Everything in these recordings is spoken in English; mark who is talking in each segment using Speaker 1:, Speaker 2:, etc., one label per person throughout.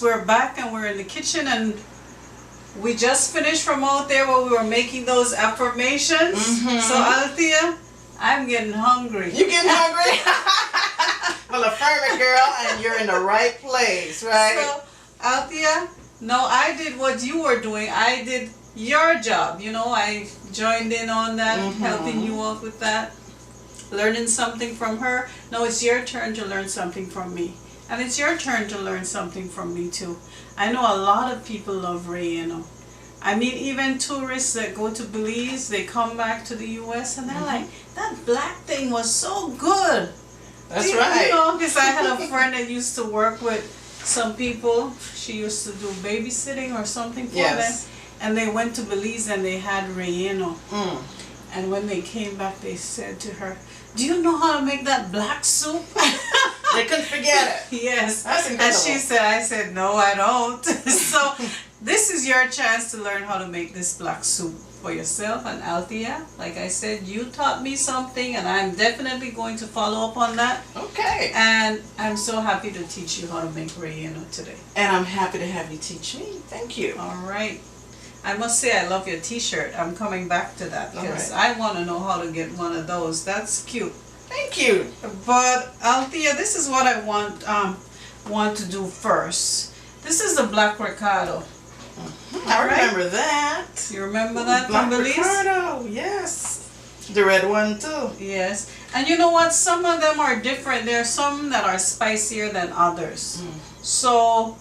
Speaker 1: we're back and we're in the kitchen, and we just finished from out there where we were making those affirmations. So Althea, I'm getting hungry.
Speaker 2: You getting hungry? Well, affirm it, girl, and you're in the right place, right?
Speaker 1: So Althea, no, I did what you were doing. I did your job. You know, I joined in on that, helping you out with that, learning something from her. No, it's your turn to learn something from me. And it's your turn to learn something from me too. I know a lot of people love Relleno. I mean, even tourists that go to Belize, they come back to the U.S. and they're like, that black thing was so good.
Speaker 2: That's right.
Speaker 1: You know, because I had a friend that used to work with some people. She used to do babysitting or something for them. And they went to Belize and they had Relleno. And when they came back, they said to her, do you know how to make that black soup?
Speaker 2: They couldn't forget it.
Speaker 1: Yes.
Speaker 2: That's
Speaker 1: and she said, I said, no, I don't. So this is your chance to learn how to make this black soup for yourself. And Althea, like I said, you taught me something, and I'm definitely going to follow up on that.
Speaker 2: Okay.
Speaker 1: And I'm so happy to teach you how to make Relleno today.
Speaker 2: And I'm happy to have you teach me. Thank you.
Speaker 1: All right. I must say I love your t-shirt. I'm coming back to that because I want to know how to get one of those. That's cute.
Speaker 2: Thank you.
Speaker 1: But Althea, this is what I want to do first. This is the black Ricardo.
Speaker 2: I remember that.
Speaker 1: You remember that
Speaker 2: Black
Speaker 1: from Belize?
Speaker 2: Ricardo, yes. The red one too.
Speaker 1: Yes. And you know what? Some of them are different. There are some that are spicier than others. So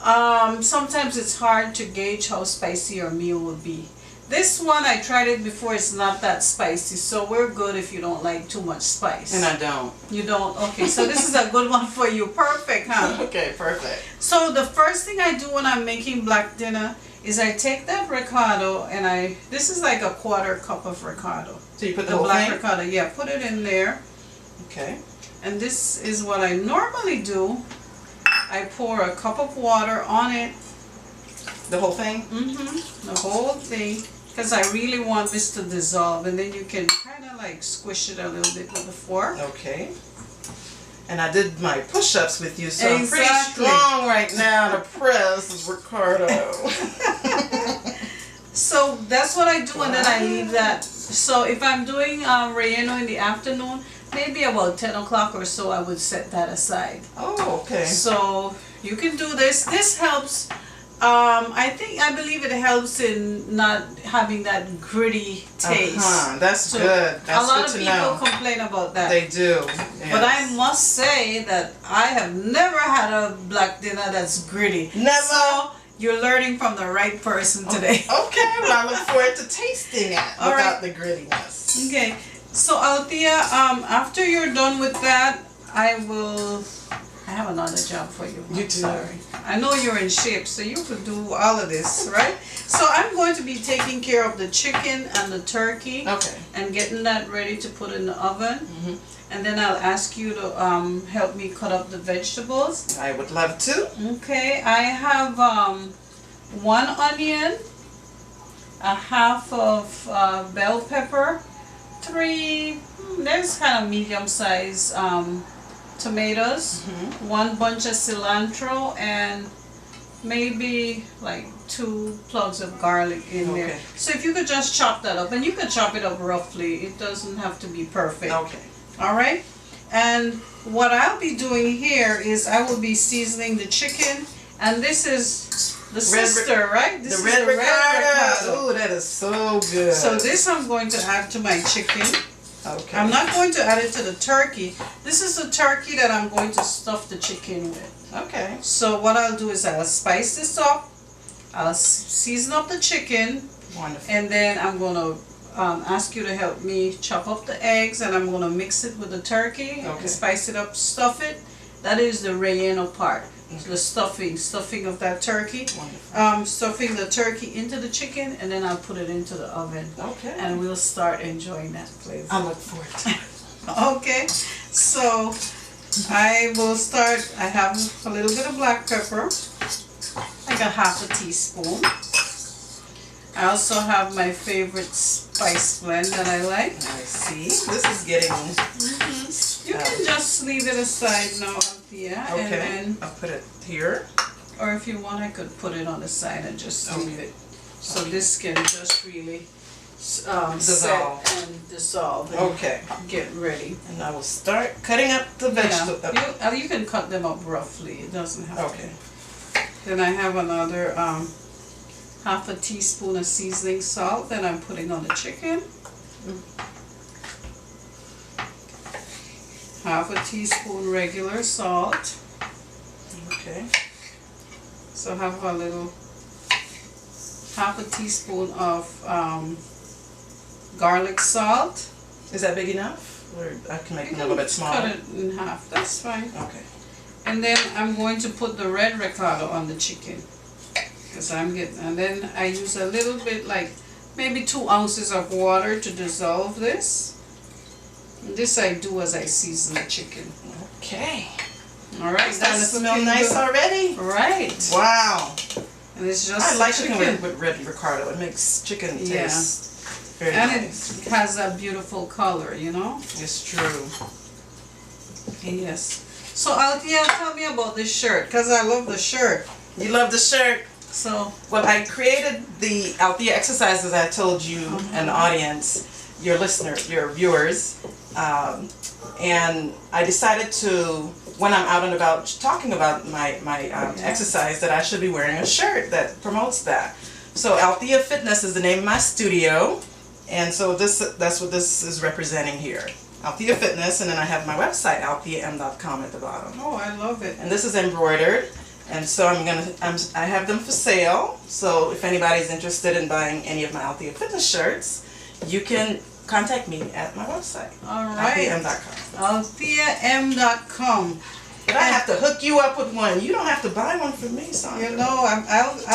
Speaker 1: sometimes it's hard to gauge how spicy your meal would be. This one, I tried it before, it's not that spicy, so we're good if you don't like too much spice.
Speaker 2: And I don't.
Speaker 1: You don't? Okay, so this is a good one for you. Perfect, huh?
Speaker 2: Okay, perfect.
Speaker 1: So the first thing I do when I'm making black dinner is I take that Ricardo and this is like a 1/4 cup of Ricardo.
Speaker 2: So you put the
Speaker 1: whole
Speaker 2: black
Speaker 1: thing? Ricardo, yeah, put it in there.
Speaker 2: Okay.
Speaker 1: And this is what I normally do. I pour a cup of water on it.
Speaker 2: The whole thing?
Speaker 1: The whole thing. Because I really want this to dissolve, and then you can kind of like squish it a little bit with the fork.
Speaker 2: Okay. And I did my push-ups with you, so I'm pretty
Speaker 1: Exactly.
Speaker 2: strong right now to press Ricardo.
Speaker 1: So that's what I do, and then I leave that. So if I'm doing Relleno in the afternoon, maybe about 10 o'clock or so, I would set that aside.
Speaker 2: Oh, okay.
Speaker 1: So you can do this. This helps. I believe it helps in not having that gritty taste.
Speaker 2: That's
Speaker 1: So
Speaker 2: good. That's
Speaker 1: a lot
Speaker 2: good
Speaker 1: of
Speaker 2: to
Speaker 1: people
Speaker 2: know.
Speaker 1: complain about that.
Speaker 2: They do. Yes.
Speaker 1: But I must say that I have never had a black dinner that's gritty.
Speaker 2: Never.
Speaker 1: So you're learning from the right person today.
Speaker 2: Okay, well I look forward to tasting it
Speaker 1: All
Speaker 2: without
Speaker 1: right.
Speaker 2: the grittiness.
Speaker 1: Okay. So Althea, after you're done with that, I have another job for you.
Speaker 2: You too.
Speaker 1: Sorry. I know you're in shape, so you could do all of this, right? So I'm going to be taking care of the chicken and the turkey.
Speaker 2: Okay.
Speaker 1: And getting that ready to put in the oven. And then I'll ask you to help me cut up the vegetables.
Speaker 2: I would love to.
Speaker 1: Okay, I have 1 onion, a half of bell pepper, 3, there's kind of medium size tomatoes, 1 bunch of cilantro, and maybe like 2 cloves of garlic in there. So if you could just chop that up, and you can chop it up roughly, it doesn't have to be perfect.
Speaker 2: Okay.
Speaker 1: Alright, and what I'll be doing here is I will be seasoning the chicken, and this is the sister, right? This
Speaker 2: The
Speaker 1: is
Speaker 2: red
Speaker 1: the
Speaker 2: Ricardo. Ooh, that is so good.
Speaker 1: So this I'm going to add to my chicken.
Speaker 2: Okay.
Speaker 1: I'm not going to add it to the turkey. This is the turkey that I'm going to stuff the chicken with.
Speaker 2: Okay.
Speaker 1: So what I'll do is I'll spice this up, I'll season up the chicken,
Speaker 2: Wonderful.
Speaker 1: and then I'm going to ask you to help me chop up the eggs, and I'm going to mix it with the turkey and spice it up, stuff it. That is the Relleno part. The stuffing of that turkey. Stuffing the turkey into the chicken, and then I'll put it into the oven.
Speaker 2: Okay.
Speaker 1: And we'll start enjoying that flavor.
Speaker 2: I look forward to it.
Speaker 1: Okay, so I will start. I have a little bit of black pepper, like a half a teaspoon. I also have my favorite spice blend that I like.
Speaker 2: I see. This is getting...
Speaker 1: You can just leave it aside now, Althea.
Speaker 2: Okay.
Speaker 1: And then
Speaker 2: I'll put it here.
Speaker 1: Or if you want, I could put it on the side and just leave it. So this can just really
Speaker 2: dissolve
Speaker 1: set and dissolve. And
Speaker 2: okay.
Speaker 1: Get ready.
Speaker 2: And I will start cutting up the vegetables.
Speaker 1: Yeah, you can cut them up roughly. It doesn't have
Speaker 2: Okay.
Speaker 1: to. Then I have another half a teaspoon of seasoning salt that I'm putting on the chicken. Half a teaspoon regular salt.
Speaker 2: Okay.
Speaker 1: So have a little, half a teaspoon of garlic salt.
Speaker 2: Is that big enough? Or I can make it a little bit smaller?
Speaker 1: Cut it in half, that's fine.
Speaker 2: Okay.
Speaker 1: And then I'm going to put the red ricotta on the chicken. Because I'm getting, and then I use a little bit, like maybe 2 ounces of water to dissolve this. And this I do as I season the chicken.
Speaker 2: Okay.
Speaker 1: Alright,
Speaker 2: It's starting to smell nice already.
Speaker 1: Right.
Speaker 2: Wow.
Speaker 1: And it's just
Speaker 2: I like chicken with red ricotta. It makes chicken taste very nice.
Speaker 1: It has a beautiful color, you know?
Speaker 2: It's true.
Speaker 1: Yes. So Althea, tell me about this shirt, because I love the shirt.
Speaker 2: You love the shirt?
Speaker 1: So,
Speaker 2: well, I created the Althea exercises I told you and the audience, your listeners, your viewers, and I decided to, when I'm out and about talking about my exercise, that I should be wearing a shirt that promotes that. So Althea Fitness is the name of my studio, and so that's what this is representing here. Althea Fitness, and then I have my website, altheam.com at the bottom.
Speaker 1: oh, I love it.
Speaker 2: And this is embroidered. And so I have them for sale. So if anybody's interested in buying any of my Althea Fitness shirts, you can contact me at my website.
Speaker 1: Alright.
Speaker 2: Altheam.com.
Speaker 1: Altheam.com.
Speaker 2: But I have to hook you up with one. You don't have to buy one from me, Sandra.
Speaker 1: You know, I'm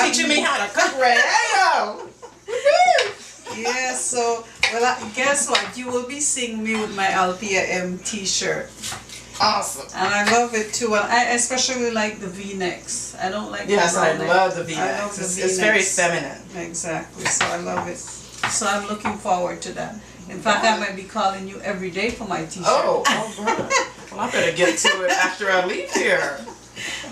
Speaker 2: teaching me how to cook Relleno.
Speaker 1: Yeah, so, well, guess what? You will be seeing me with my Althea M t-shirt.
Speaker 2: Awesome.
Speaker 1: And I love it too. And I especially like the V-necks. I don't like
Speaker 2: yes,
Speaker 1: the
Speaker 2: I
Speaker 1: neck.
Speaker 2: love the V-necks. It's very feminine.
Speaker 1: Exactly. So I love it. So I'm looking forward to that. In fact, I might be calling you every day for my t-shirt.
Speaker 2: Oh, all right. Well, I better get to it after I leave here.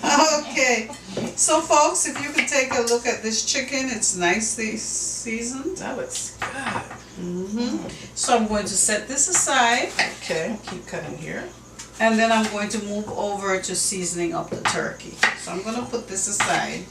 Speaker 1: Okay. So folks, if you could take a look at this chicken, it's nicely seasoned.
Speaker 2: That looks good.
Speaker 1: So I'm going to set this aside.
Speaker 2: Okay, keep cutting here.
Speaker 1: And then I'm going to move over to seasoning up the turkey. So I'm going to put this aside.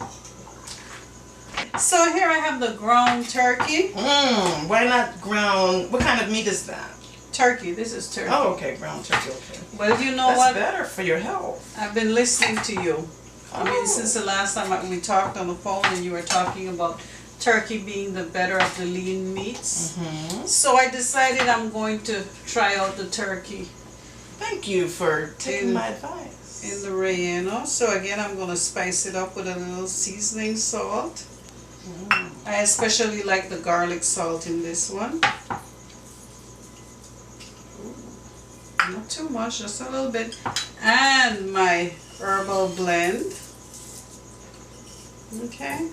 Speaker 1: So here I have the ground turkey.
Speaker 2: Why not ground? What kind of meat is that?
Speaker 1: Turkey. This is turkey.
Speaker 2: Oh, okay, ground turkey. Okay.
Speaker 1: Well, you know
Speaker 2: That's
Speaker 1: what?
Speaker 2: better for your health.
Speaker 1: I've been listening to you. I mean, since the last time we talked on the phone and you were talking about turkey being the better of the lean meats. So I decided I'm going to try out the turkey.
Speaker 2: Thank you for taking my advice.
Speaker 1: In the Relleno. So again, I'm going to spice it up with a little seasoning salt. I especially like the garlic salt in this one. Not too much, just a little bit. And my herbal blend. Okay.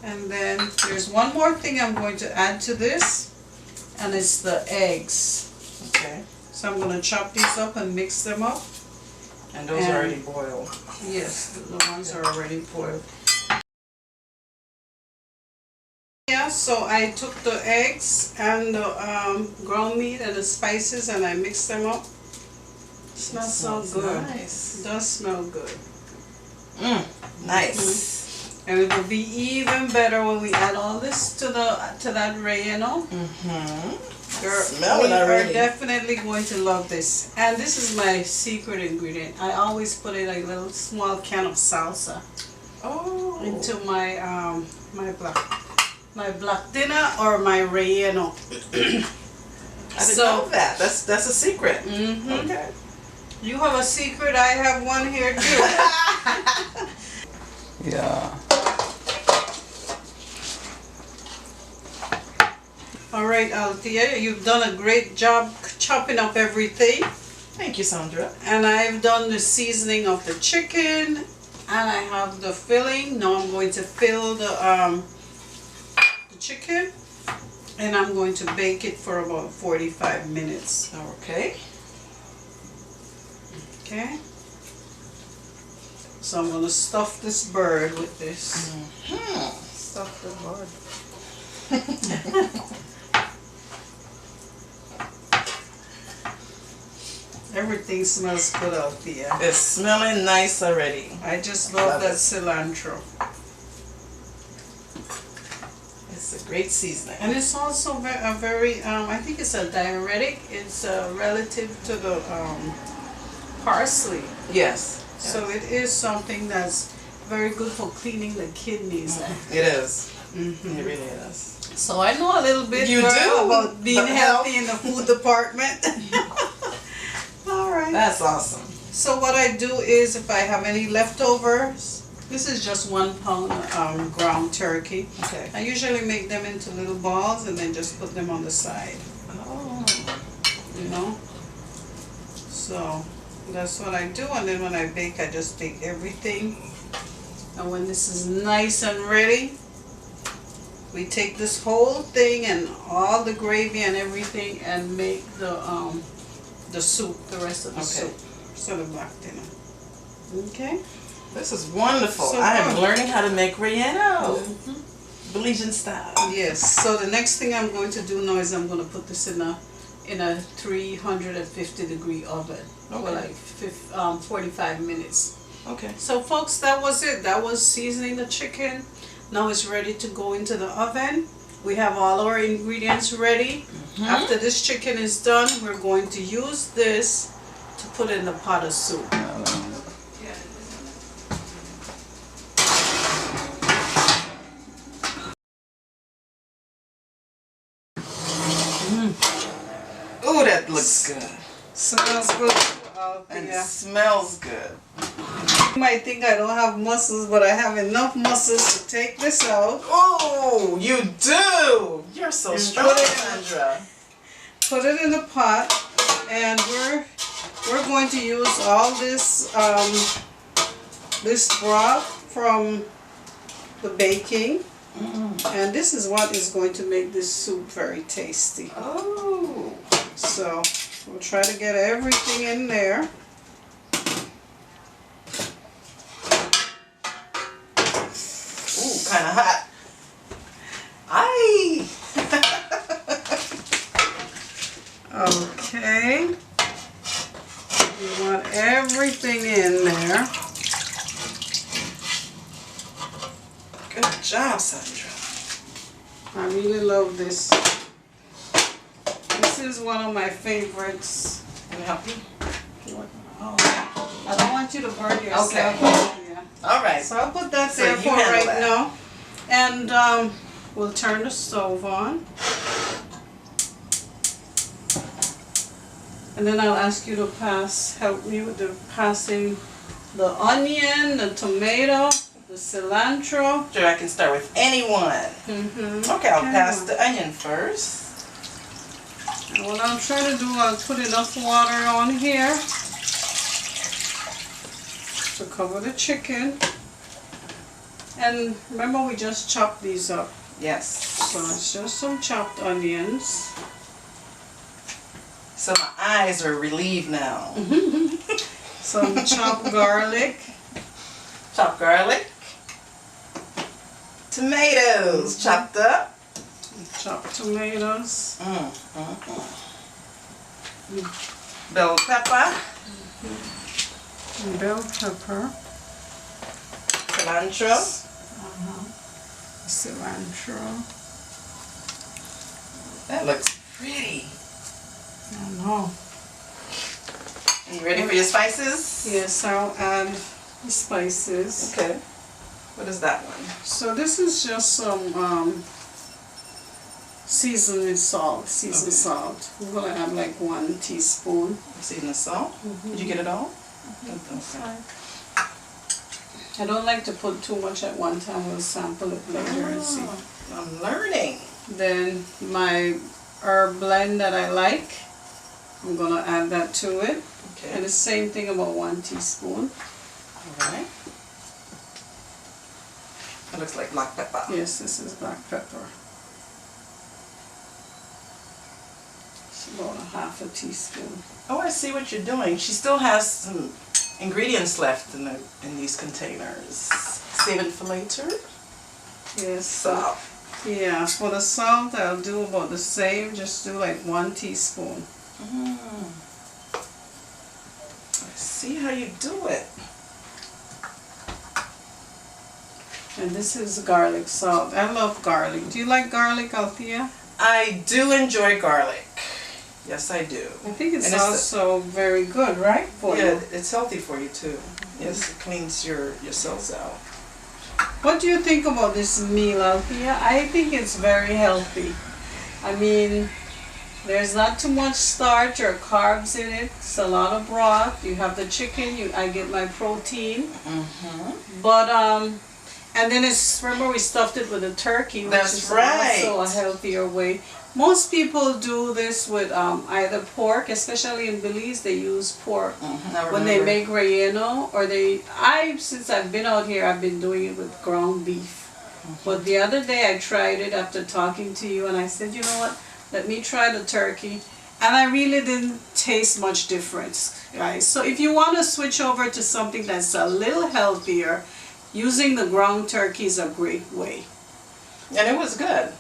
Speaker 1: And then there's one more thing I'm going to add to this, and it's the eggs.
Speaker 2: Okay.
Speaker 1: So I'm going to chop these up and mix them up.
Speaker 2: And those are already boiled.
Speaker 1: Yes, the ones are already boiled. Yeah, so I took the eggs and the ground meat and the spices and I mixed them up. It smells so good.
Speaker 2: Nice.
Speaker 1: It does smell good.
Speaker 2: Nice.
Speaker 1: And it will be even better when we add all this to that Relleno.
Speaker 2: Smell it already.
Speaker 1: You're definitely going to love this. And this is my secret ingredient. I always put in a little small can of salsa into my my black dinner or my Relleno.
Speaker 2: I didn't know that. That's a secret. Okay.
Speaker 1: You have a secret, I have one here too. Yeah. Alright, Althea, you've done a great job chopping up everything.
Speaker 2: Thank you, Sandra.
Speaker 1: And I've done the seasoning of the chicken, and I have the filling. Now I'm going to fill the chicken, and I'm going to bake it for about 45 minutes.
Speaker 2: Okay.
Speaker 1: Okay. So I'm gonna stuff this bird with this.
Speaker 2: Stuff the bird.
Speaker 1: Everything smells good out there.
Speaker 2: It's smelling nice already.
Speaker 1: I just love that cilantro.
Speaker 2: It's a great seasoning.
Speaker 1: And it's also a very, I think it's a diuretic. It's relative to the parsley.
Speaker 2: Yes.
Speaker 1: So it is something that's very good for cleaning the kidneys.
Speaker 2: It is. It really is.
Speaker 1: So I know a little bit
Speaker 2: You do?
Speaker 1: about being healthy in the food department. All right.
Speaker 2: That's awesome.
Speaker 1: So what I do is, if I have any leftovers, this is just 1 pound ground turkey.
Speaker 2: Okay.
Speaker 1: I usually make them into little balls and then just put them on the side.
Speaker 2: Oh.
Speaker 1: You know? So that's what I do, and then when I bake, I just bake everything. And when this is nice and ready, we take this whole thing and all the gravy and everything and make the soup, the rest of the soup. So the black dinner. Okay?
Speaker 2: This is wonderful.
Speaker 1: So
Speaker 2: I am
Speaker 1: good.
Speaker 2: learning how to make Relleno. Belizean style.
Speaker 1: Yes. So the next thing I'm going to do now is I'm going to put this in a 350-degree oven for like 45 minutes.
Speaker 2: Okay.
Speaker 1: So folks, that was it. That was seasoning the chicken. Now it's ready to go into the oven. We have all our ingredients ready. After this chicken is done, we're going to use this to put in the pot of soup.
Speaker 2: Oh, that looks good.
Speaker 1: Smells good.
Speaker 2: And smells good.
Speaker 1: You might think I don't have muscles, but I have enough muscles to take this out.
Speaker 2: Oh, you do. You're so strong, Sandra.
Speaker 1: Put it in the pot, and we're going to use all this this broth from the baking, and this is what is going to make this soup very tasty.
Speaker 2: Oh.
Speaker 1: So we'll try to get everything in there.
Speaker 2: Ooh, kind of hot. Aye.
Speaker 1: Okay. You want everything in there.
Speaker 2: Good job, Sandra.
Speaker 1: I really love this. This is one of my favorites.
Speaker 2: Can I help you?
Speaker 1: Oh, I don't want you to burn yourself.
Speaker 2: Okay.
Speaker 1: Yeah.
Speaker 2: All right.
Speaker 1: So I'll put that
Speaker 2: So
Speaker 1: there
Speaker 2: you
Speaker 1: for
Speaker 2: handle
Speaker 1: right
Speaker 2: that.
Speaker 1: now. And we'll turn the stove on. And then I'll ask you to help me with passing the onion, the tomato, the cilantro.
Speaker 2: Sure, I can start with anyone. Okay, I'll pass the onion first.
Speaker 1: And what I'm trying to do, I'll put enough water on here to cover the chicken. And remember, we just chopped these up.
Speaker 2: Yes.
Speaker 1: So it's just some chopped onions.
Speaker 2: So my eyes are relieved now.
Speaker 1: Some chopped garlic.
Speaker 2: Chopped garlic. Tomatoes chopped up.
Speaker 1: Chopped tomatoes.
Speaker 2: Bell pepper.
Speaker 1: Bell pepper.
Speaker 2: Cilantro.
Speaker 1: Cilantro.
Speaker 2: That looks pretty.
Speaker 1: I know.
Speaker 2: You ready for your spices?
Speaker 1: Yes, I'll add the spices.
Speaker 2: Okay. What is that one?
Speaker 1: So this is just some seasoned salt. Salt. We're gonna add like 1 teaspoon.
Speaker 2: Seasoned salt. Did you get it all? Okay.
Speaker 1: I don't like to put too much at one time. We'll sample it later and see.
Speaker 2: I'm learning.
Speaker 1: Then my herb blend that I like, I'm gonna add that to it.
Speaker 2: Okay.
Speaker 1: And the same thing, about 1 teaspoon.
Speaker 2: Alright. It looks like black pepper.
Speaker 1: Yes, this is black pepper. It's about 1/2 teaspoon.
Speaker 2: Oh, I see what you're doing. She still has some ingredients left in these containers. Save it for later.
Speaker 1: Yes. So, yeah, for the salt, I'll do about the same. Just do like 1 teaspoon.
Speaker 2: Let's see how you do it.
Speaker 1: And this is garlic salt. I love garlic. Do you like garlic, Althea?
Speaker 2: I do enjoy garlic. Yes, I do.
Speaker 1: I think it's also very good, right? For you.
Speaker 2: It's healthy for you too. Yes, it cleans your cells out.
Speaker 1: What do you think about this meal, Althea? I think it's very healthy. I mean, there's not too much starch or carbs in it. It's a lot of broth. You have the chicken. I get my protein. But and then remember we stuffed it with a turkey, which is also a healthier way. Most people do this with either pork, especially in Belize, they use pork when they make relleno, or since I've been out here, I've been doing it with ground beef. But the other day I tried it after talking to you, and I said, you know what, let me try the turkey. And I really didn't taste much difference, guys. So if you want to switch over to something that's a little healthier, using the ground turkey is a great way.
Speaker 2: And it was good.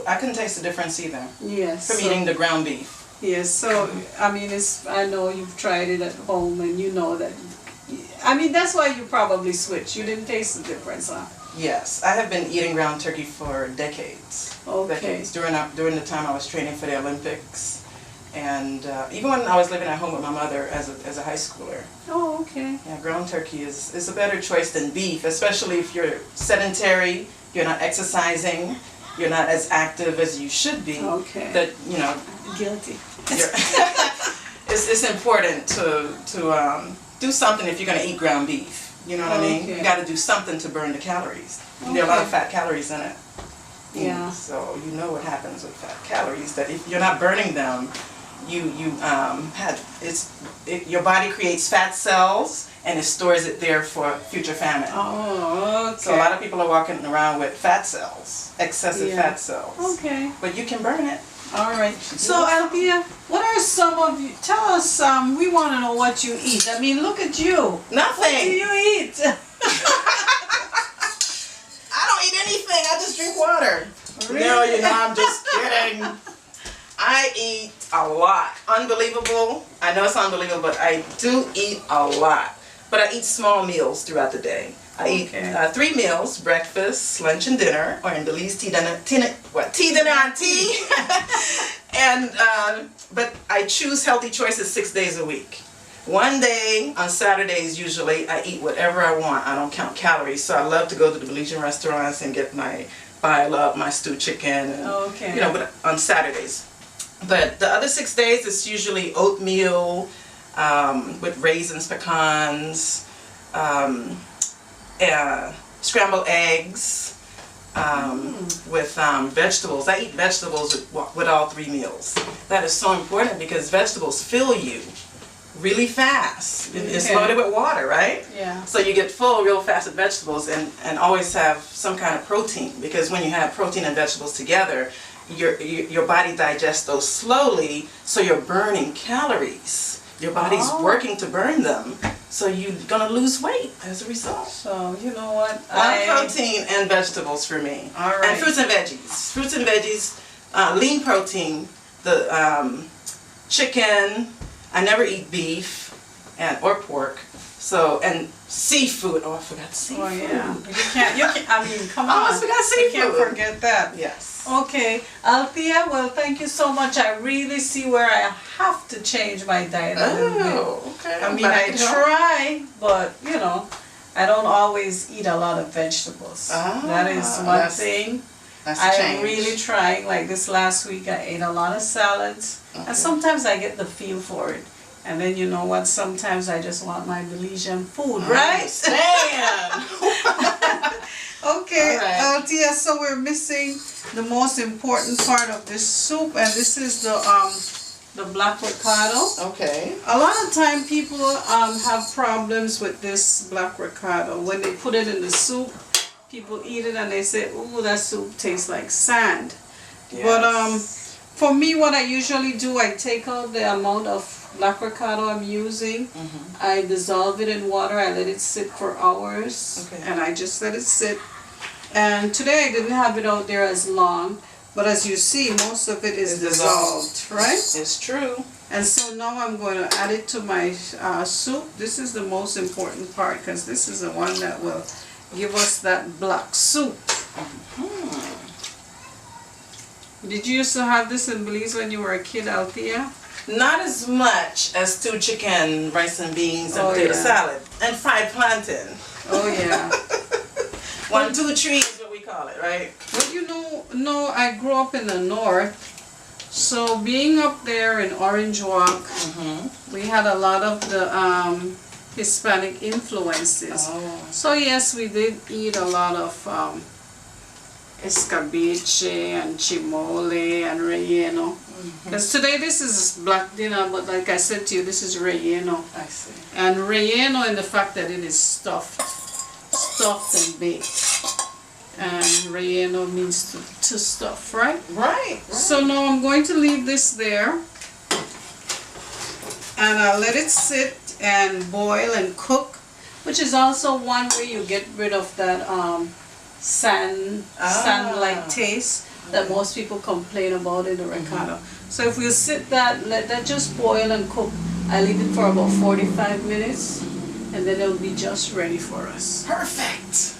Speaker 2: I couldn't taste the difference either.
Speaker 1: Yes.
Speaker 2: From eating the ground beef.
Speaker 1: Yes, so, I mean, I know you've tried it at home and you know that, I mean, that's why you probably switched. You didn't taste the difference, huh?
Speaker 2: Yes, I have been eating ground turkey for decades.
Speaker 1: Okay.
Speaker 2: Decades. During the time I was training for the Olympics. And even when I was living at home with my mother as a high schooler.
Speaker 1: Oh, okay.
Speaker 2: Yeah, ground turkey is a better choice than beef, especially if you're sedentary, you're not exercising, you're not as active as you should be.
Speaker 1: Okay.
Speaker 2: That, you know.
Speaker 1: Guilty.
Speaker 2: It's important to do something if you're going to eat ground beef. You know what I mean? You got to do something to burn the calories. Okay. There are a lot of fat calories in it.
Speaker 1: Yeah.
Speaker 2: So you know what happens with fat calories, that if you're not burning them, your body creates fat cells and it stores it there for future famine.
Speaker 1: Oh, okay.
Speaker 2: So a lot of people are walking around with fat cells, excessive fat cells.
Speaker 1: Okay.
Speaker 2: But you can burn it.
Speaker 1: All right. So Althea, what are some of you? Tell us. We want to know what you eat. I mean, look at you.
Speaker 2: Nothing.
Speaker 1: What do you eat?
Speaker 2: I don't eat anything. I just drink water.
Speaker 1: Really?
Speaker 2: No, I'm just kidding. I eat a lot. Unbelievable. I know it's unbelievable, but I do eat a lot. But I eat small meals throughout the day. I eat 3 meals: breakfast, lunch, and dinner, or in Belize, tea, dinner, and tea. And but I choose healthy choices 6 days a week. One day on Saturdays, usually I eat whatever I want. I don't count calories, so I love to go to the Belizean restaurants and get my bile up, my stewed chicken, and, but on Saturdays. But the other 6 days, it's usually oatmeal with raisins, pecans, scrambled eggs, with vegetables. I eat vegetables with all 3 meals. That is so important because vegetables fill you really fast. It's loaded with water, right?
Speaker 1: Yeah.
Speaker 2: So you get full real fast with vegetables, and always have some kind of protein, because when you have protein and vegetables together, your body digests those slowly, so you're burning calories. Your body's working to burn them, so you're gonna lose weight as a result.
Speaker 1: So you know what?
Speaker 2: Protein and vegetables for me.
Speaker 1: All right.
Speaker 2: And fruits and veggies. Fruits and veggies, lean protein, the chicken. I never eat beef or pork. So, and seafood. Oh, I forgot seafood.
Speaker 1: Oh yeah. You can't. I mean, come on.
Speaker 2: I almost forgot seafood.
Speaker 1: You can't forget that.
Speaker 2: Yes.
Speaker 1: Okay, Althea, well, thank you so much. I really see where I have to change my diet a little bit.
Speaker 2: Okay.
Speaker 1: I mean, I try, but, I don't always eat a lot of vegetables. That is one thing. I'm really trying. Like this last week, I ate a lot of salads. Okay. And sometimes I get the feel for it. And then you know what? Sometimes I just want my Belizean food, right? Okay, Althea, so we're missing the most important part of this soup, and this is the black ricotta. Okay. A lot of time people have problems with this black ricotta. When they put it in the soup, people eat it and they say, "Ooh, that soup tastes like sand." Yes. But for me, what I usually do, I take out the amount of black ricotta I'm using. I dissolve it in water. I let it sit for hours.
Speaker 2: Okay.
Speaker 1: And I just let it sit. And today I didn't have it out there as long. But as you see, most of it is dissolved, right?
Speaker 2: It's true.
Speaker 1: And so now I'm going to add it to my soup. This is the most important part because this is the one that will give us that black soup. Did you used to have this in Belize when you were a kid, Althea?
Speaker 2: Not as much as stewed chicken, rice and beans, and potato salad. And fried plantain.
Speaker 1: Oh, yeah.
Speaker 2: 1, 2, 3 is what we call it, right?
Speaker 1: Well, you know, no, I grew up in the north. So being up there in Orange Walk, we had a lot of the Hispanic influences.
Speaker 2: Oh.
Speaker 1: So yes, we did eat a lot of escabeche and chimole and relleno. Because today this is black dinner, but like I said to you, this is relleno.
Speaker 2: I see.
Speaker 1: And relleno in the fact that it is stuffed and baked. And relleno means to stuff, right?
Speaker 2: Right.
Speaker 1: So now I'm going to leave this there. And I'll let it sit and boil and cook, which is also one way you get rid of that sand-like taste that most people complain about in the ricotta. So if we sit that, let that just boil and cook, I leave it for about 45 minutes, and then it'll be just ready for us.
Speaker 2: Perfect.